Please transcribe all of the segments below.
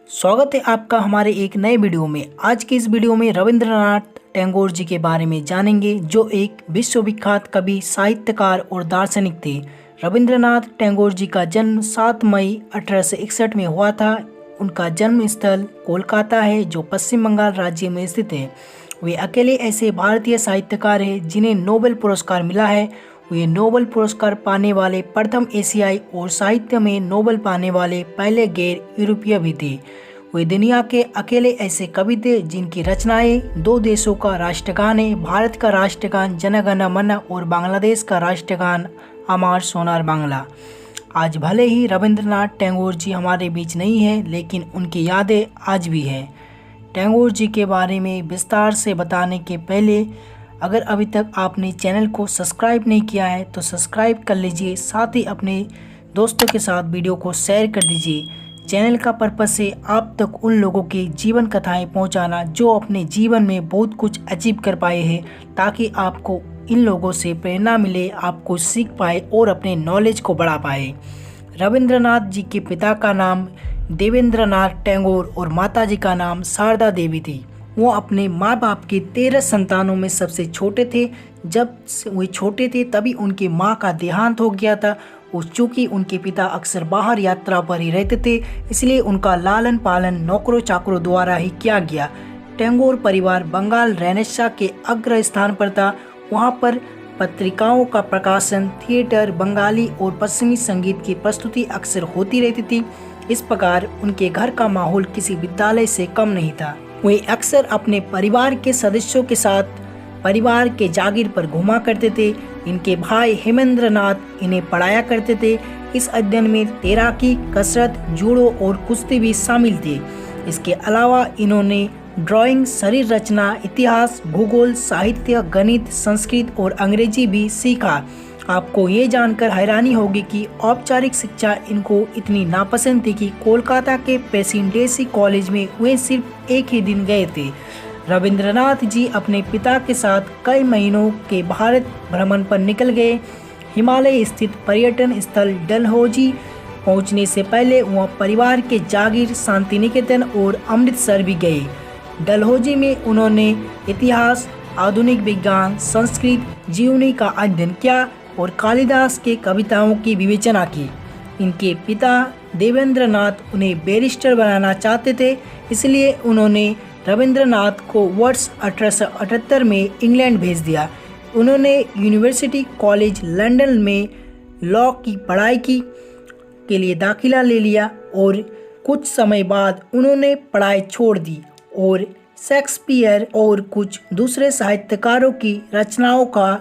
स्वागत है आपका हमारे एक नए वीडियो में। आज की इस वीडियो में रविंद्रनाथ टैगोर जी के बारे में जानेंगे, जो एक विश्वविख्यात कवि, साहित्यकार और दार्शनिक थे। रविंद्रनाथ टैगोर जी का जन्म 7 मई 1861 में हुआ था। उनका जन्म स्थल कोलकाता है, जो पश्चिम बंगाल राज्य में स्थित है। वे अकेले ऐसे भारतीय साहित्यकार हैं जिन्हें नोबेल पुरस्कार मिला है। वे नोबेल पुरस्कार पाने वाले प्रथम एशियाई और साहित्य में नोबेल पाने वाले पहले गैर यूरोपीय भी थे। वे दुनिया के अकेले ऐसे कवि थे जिनकी रचनाएं दो देशों का राष्ट्रगान है, भारत का राष्ट्रगान जन गण मन और बांग्लादेश का राष्ट्रगान अमर सोनार बांग्ला। आज भले ही रविंद्रनाथ टैगोर जी हमारे बीच नहीं है, लेकिन उनकी यादें आज भी हैं। टैगोर जी के बारे में विस्तार से बताने के पहले, अगर अभी तक आपने चैनल को सब्सक्राइब नहीं किया है तो सब्सक्राइब कर लीजिए, साथ ही अपने दोस्तों के साथ वीडियो को शेयर कर दीजिए। चैनल का पर्पस है आप तक उन लोगों की जीवन कथाएं पहुंचाना जो अपने जीवन में बहुत कुछ अचीव कर पाए हैं, ताकि आपको इन लोगों से प्रेरणा मिले, आप कुछ सीख पाए और अपने नॉलेज को बढ़ा पाए। रविंद्रनाथ जी के पिता का नाम देवेंद्रनाथ टैगोर और माता जी का नाम शारदा देवी थी। वो अपने माँ बाप के 13 संतानों में सबसे छोटे थे। जब वे छोटे थे तभी उनकी माँ का देहांत हो गया था। और चूँकि उनके पिता अक्सर बाहर यात्रा पर ही रहते थे, इसलिए उनका लालन पालन नौकरों चाकरों द्वारा ही किया गया। टैगोर परिवार बंगाल रेनेसां के अग्र स्थान पर था। वहाँ पर पत्रिकाओं का प्रकाशन, थिएटर, बंगाली और पश्चिमी संगीत की प्रस्तुति अक्सर होती रहती थी। इस प्रकार उनके घर का माहौल किसी विद्यालय से कम नहीं था। वे अक्सर अपने परिवार के सदस्यों के साथ परिवार के जागीर पर घुमा करते थे। इनके भाई हेमेंद्रनाथ इन्हें पढ़ाया करते थे। इस अध्ययन में तैराकी, कसरत, जूडो और कुश्ती भी शामिल थे। इसके अलावा इन्होंने ड्राइंग, शरीर रचना, इतिहास, भूगोल, साहित्य, गणित, संस्कृत और अंग्रेजी भी सीखा। आपको ये जानकर हैरानी होगी कि औपचारिक शिक्षा इनको इतनी नापसंद थी कि कोलकाता के प्रेसिडेंसी कॉलेज में वे सिर्फ एक ही दिन गए थे। रविंद्रनाथ जी अपने पिता के साथ कई महीनों के भारत भ्रमण पर निकल गए। हिमालय स्थित पर्यटन स्थल डलहौजी पहुंचने से पहले वह परिवार के जागीर शांति निकेतन और अमृतसर भी गए। डलहौजी में उन्होंने इतिहास, आधुनिक विज्ञान, संस्कृत, जीवनी का अध्ययन किया और कालिदास के कविताओं की विवेचना की। इनके पिता देवेंद्रनाथ उन्हें बैरिस्टर बनाना चाहते थे, इसलिए उन्होंने रविंद्रनाथ को वर्ष 1878 में इंग्लैंड भेज दिया। उन्होंने यूनिवर्सिटी कॉलेज लंदन में लॉ की पढ़ाई के लिए दाखिला ले लिया और कुछ समय बाद उन्होंने पढ़ाई छोड़ दी और शेक्सपियर और कुछ दूसरे साहित्यकारों की रचनाओं का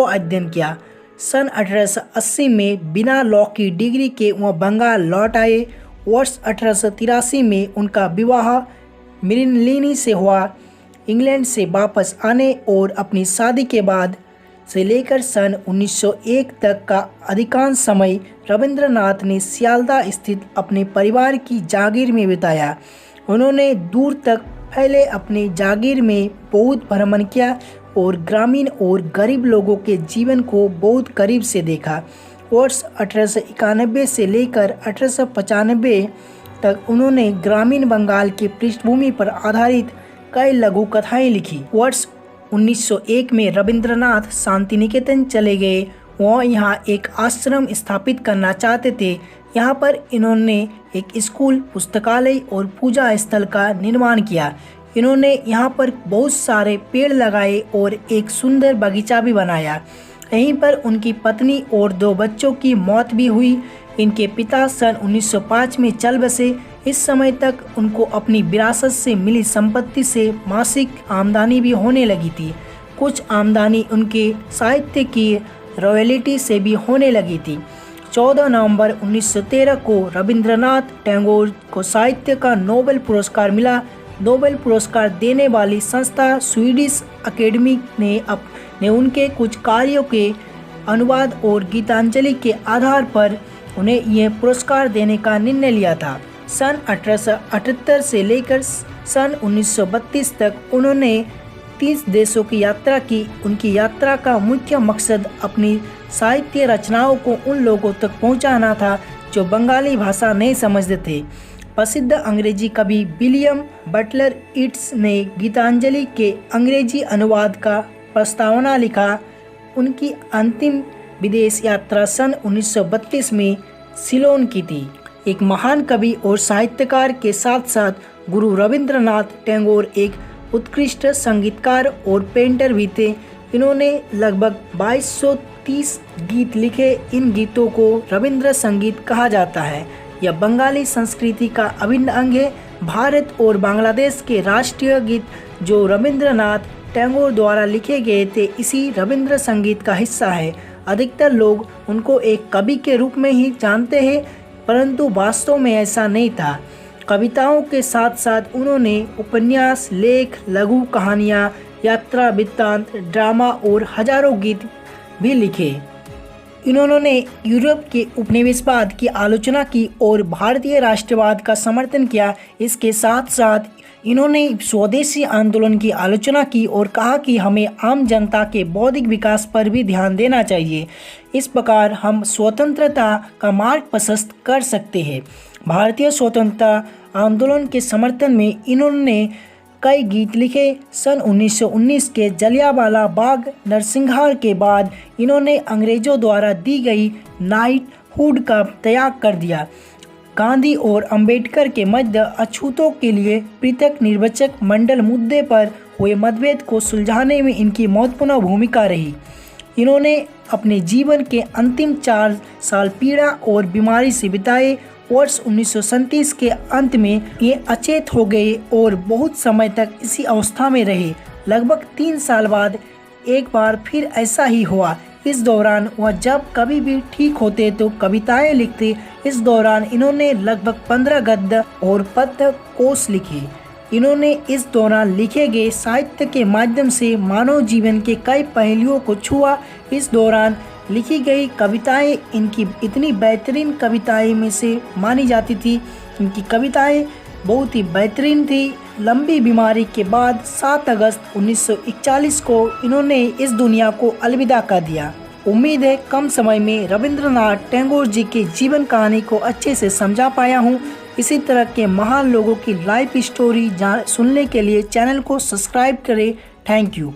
अध्ययन किया। सन 1880 में बिना लॉ की डिग्री के वह बंगाल लौट आए। वर्ष 1883 में उनका विवाह मृणालिनी से हुआ। इंग्लैंड से वापस आने और अपनी शादी के बाद से लेकर सन 1901 तक का अधिकांश समय रविंद्रनाथ ने सियालदह स्थित अपने परिवार की जागीर में बिताया। उन्होंने दूर तक फैले अपने जागीर में बहुत भ्रमण किया और ग्रामीण और गरीब लोगों के जीवन को बहुत करीब से देखा। वर्ष 1891 से लेकर 1895 तक उन्होंने ग्रामीण बंगाल के पृष्ठभूमि पर आधारित कई लघु कथाएं लिखी। वर्ष 1901 में रविंद्रनाथ शांति निकेतन चले गए। वह यहाँ एक आश्रम स्थापित करना चाहते थे। यहाँ पर इन्होंने एक स्कूल, पुस्तकालय और पूजा स्थल का निर्माण किया। इन्होंने यहाँ पर बहुत सारे पेड़ लगाए और एक सुंदर बगीचा भी बनाया। यहीं पर उनकी पत्नी और 2 बच्चों की मौत भी हुई। इनके पिता सन 1905 में चल बसे। इस समय तक उनको अपनी विरासत से मिली संपत्ति से मासिक आमदनी भी होने लगी थी। कुछ आमदनी उनके साहित्य की रॉयल्टी से भी होने लगी थी। 14 नवंबर 1913 को रविंद्रनाथ टैगोर को साहित्य का नोबेल पुरस्कार मिला। नोबेल पुरस्कार देने वाली संस्था स्वीडिश अकेडमी ने उनके कुछ कार्यों के अनुवाद और गीतांजलि के आधार पर उन्हें यह पुरस्कार देने का निर्णय लिया था। सन 1878 से लेकर सन 1932 तक उन्होंने 30 देशों की यात्रा की। उनकी यात्रा का मुख्य मकसद अपनी साहित्य रचनाओं को उन लोगों तक पहुंचाना था जो बंगाली भाषा नहीं समझते थे। प्रसिद्ध अंग्रेजी कवि विलियम बटलर यीट्स ने गीतांजलि के अंग्रेजी अनुवाद का प्रस्तावना लिखा। उनकी अंतिम विदेश यात्रा सन 1932 में सिलोन की थी। एक महान कवि और साहित्यकार के साथ साथ गुरु रविंद्रनाथ टैगोर एक उत्कृष्ट संगीतकार और पेंटर भी थे। इन्होंने लगभग 2230 गीत लिखे। इन गीतों को रविंद्र संगीत कहा जाता है। यह बंगाली संस्कृति का अभिन्न अंग है। भारत और बांग्लादेश के राष्ट्रीय गीत जो रविंद्रनाथ टैगोर द्वारा लिखे गए थे इसी रविंद्र संगीत का हिस्सा है। अधिकतर लोग उनको एक कवि के रूप में ही जानते हैं, परंतु वास्तव में ऐसा नहीं था। कविताओं के साथ साथ उन्होंने उपन्यास, लेख, लघु कहानियाँ, यात्रा वृत्तांत, ड्रामा और हजारों गीत भी लिखे। इन्होंने यूरोप के उपनिवेशवाद की आलोचना की और भारतीय राष्ट्रवाद का समर्थन किया। इसके साथ साथ इन्होंने स्वदेशी आंदोलन की आलोचना की और कहा कि हमें आम जनता के बौद्धिक विकास पर भी ध्यान देना चाहिए। इस प्रकार हम स्वतंत्रता का मार्ग प्रशस्त कर सकते हैं। भारतीय स्वतंत्रता आंदोलन के समर्थन में इन्होंने कई गीत लिखे। सन 1919 के जलियांवाला बाग नरसंहार के बाद इन्होंने अंग्रेजों द्वारा दी गई नाइटहुड का त्याग कर दिया। गांधी और अंबेडकर के मध्य अछूतों के लिए पृथक निर्वाचक मंडल मुद्दे पर हुए मतभेद को सुलझाने में इनकी महत्वपूर्ण भूमिका रही। इन्होंने अपने जीवन के अंतिम 4 साल पीड़ा और बीमारी से बिताए। वर्ष 1937 के अंत में ये अचेत हो गए और बहुत समय तक इसी अवस्था में रहे। लगभग 3 साल बाद एक बार फिर ऐसा ही हुआ। इस दौरान वह जब कभी भी ठीक होते तो कविताएं लिखते। इस दौरान इन्होंने लगभग 15 गद्य और पद्य कोश लिखे। इन्होंने इस दौरान लिखे गए साहित्य के माध्यम से मानव जीवन के कई पहलुओं को छुआ। इस दौरान लिखी गई कविताएं इनकी इतनी बेहतरीन कविताएं में से मानी जाती थी। इनकी कविताएं बहुत ही बेहतरीन थी। लंबी बीमारी के बाद 7 अगस्त 1941 को इन्होंने इस दुनिया को अलविदा कर दिया। उम्मीद है कम समय में रविंद्रनाथ टैगोर जी के जीवन कहानी को अच्छे से समझा पाया हूँ। इसी तरह के महान लोगों की लाइफ स्टोरी सुनने के लिए चैनल को सब्सक्राइब करें। Thank you.